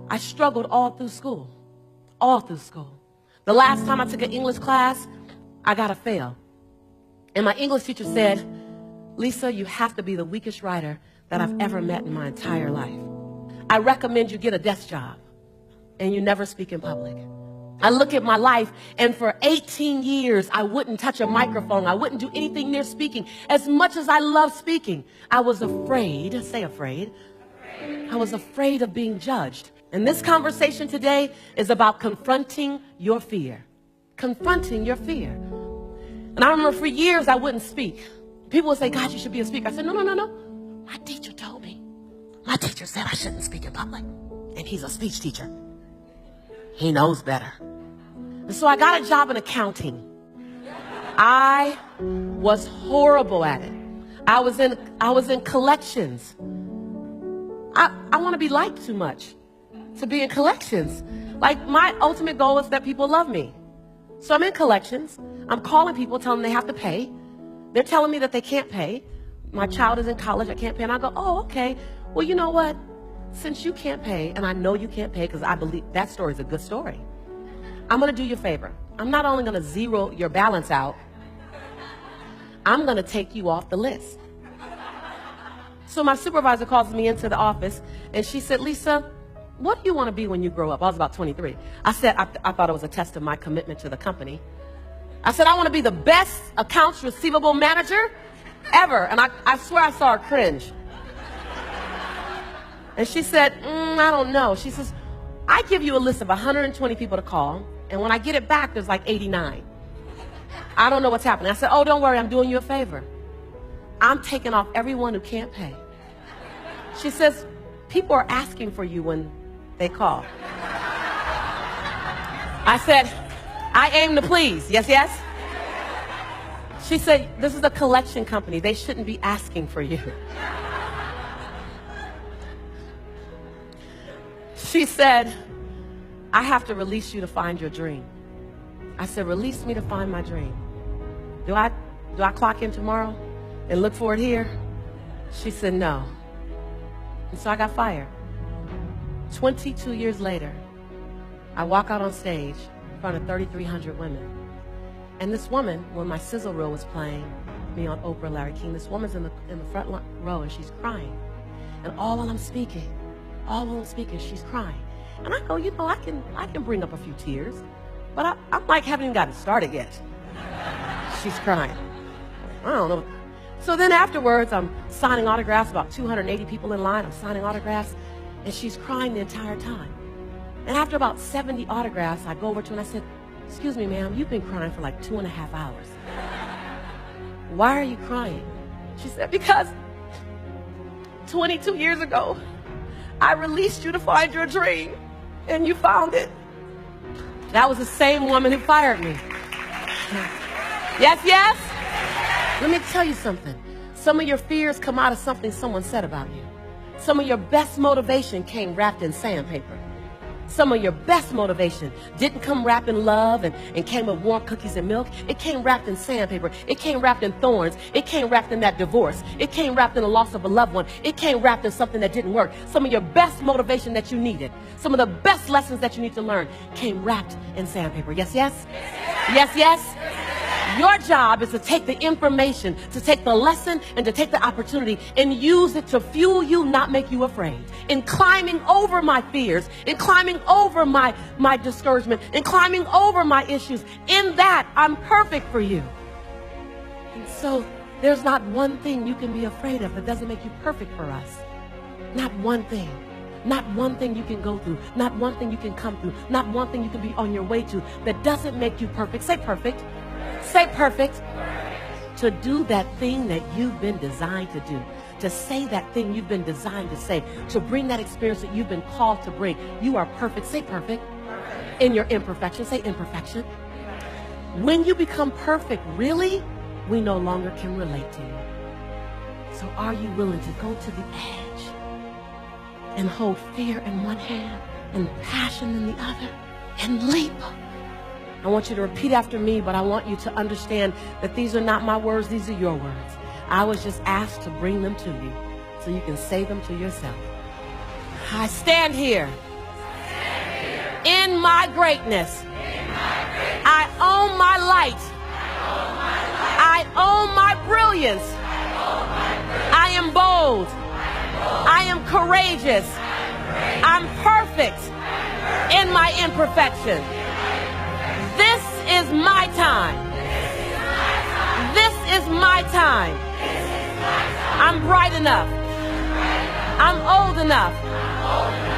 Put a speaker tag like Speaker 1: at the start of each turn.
Speaker 1: I struggled all through school. All through school. The last time I took an English class, I got a fail. And my English teacher said, Lisa, you have to be the weakest writer that I've ever met in my entire life. I recommend you get a desk job and you never speak in public. I look at my life, and for 18 years, I wouldn't touch a microphone. I wouldn't do anything near speaking. As much as I love speaking, I was afraid, say afraid. I was afraid of being judged. And this conversation today is about confronting your fear. Confronting your fear. And I remember for years I wouldn't speak. People would say, God, you should be a speaker. I said, no. My teacher told me. My teacher said I shouldn't speak in public. And he's a speech teacher. He knows better. And so I got a job in accounting. I was horrible at it. I was in collections. I want to be liked too much to be in collections. Like, my ultimate goal is that people love me. So I'm in collections. I'm calling people, telling them they have to pay. They're telling me that they can't pay. My child is in college, I can't pay. And I go, oh, okay. Well, you know what? Since you can't pay, and I know you can't pay because I believe that story is a good story, I'm going to do you a favor. I'm not only going to zero your balance out, I'm going to take you off the list. So my supervisor calls me into the office, and she said, Lisa, what do you want to be when you grow up? I was about 23. I said, I thought it was a test of my commitment to the company. I said, I want to be the best accounts receivable manager ever. And I swear I saw her cringe. And she said, I don't know. She says, I give you a list of 120 people to call, and when I get it back, there's like 89. I don't know what's happening. I said, oh, don't worry, I'm doing you a favor. I'm taking off everyone who can't pay. She says, people are asking for you when they call. I said, I aim to please. Yes, yes? She said, this is a collection company. They shouldn't be asking for you. She said, I have to release you to find your dream. I said, release me to find my dream. Do I clock in tomorrow and look for it here? She said, no. And so I got fired. 22 years later, I walk out on stage in front of 3,300 women. And this woman, when my sizzle reel was playing me on Oprah, Larry King, this woman's in the front row and she's crying. And all while I'm speaking, she's crying. And I go, you know, I can bring up a few tears, but I'm like, haven't even gotten started yet. She's crying. I don't know. So then afterwards, I'm signing autographs, about 280 people in line. I'm signing autographs, and she's crying the entire time. And after about 70 autographs, I go over to her and I said, excuse me, ma'am, you've been crying for like 2.5 hours. Why are you crying? She said, because 22 years ago, I released you to find your dream, and you found it. That was the same woman who fired me. Yes, yes? Let me tell you something. Some of your fears come out of something someone said about you. Some of your best motivation came wrapped in sandpaper. Some of your best motivation didn't come wrapped in love and came with warm cookies and milk. It came wrapped in sandpaper. It came wrapped in thorns. It came wrapped in that divorce. It came wrapped in the loss of a loved one. It came wrapped in something that didn't work. Some of your best motivation that you needed, some of the best lessons that you need to learn came wrapped in sandpaper. Yes, yes? Yes, yes? Your job is to take the information, to take the lesson, and to take the opportunity and use it to fuel you, not make you afraid. In climbing over my fears, in climbing over my discouragement, in climbing over my issues, in that, I'm perfect for you. And so there's not one thing you can be afraid of that doesn't make you perfect for us. Not one thing. Not one thing you can go through. Not one thing you can come through. Not one thing you can be on your way to that doesn't make you perfect. Say perfect. Say perfect. To do that thing that you've been designed to do. To say that thing you've been designed to say. To bring that experience that you've been called to bring. You are perfect. Say perfect. In your imperfection. Say imperfection. When you become perfect, really, we no longer can relate to you. So are you willing to go to the edge and hold fear in one hand and passion in the other and leap? I want you to repeat after me, but I want you to understand that these are not my words, these are your words. I was just asked to bring them to you so you can say them to yourself. I stand here In my greatness, I own my light. I own my brilliance. I am bold. I am courageous. I'm perfect in my imperfection. This is my time. This is my time. I'm bright enough. I'm old enough.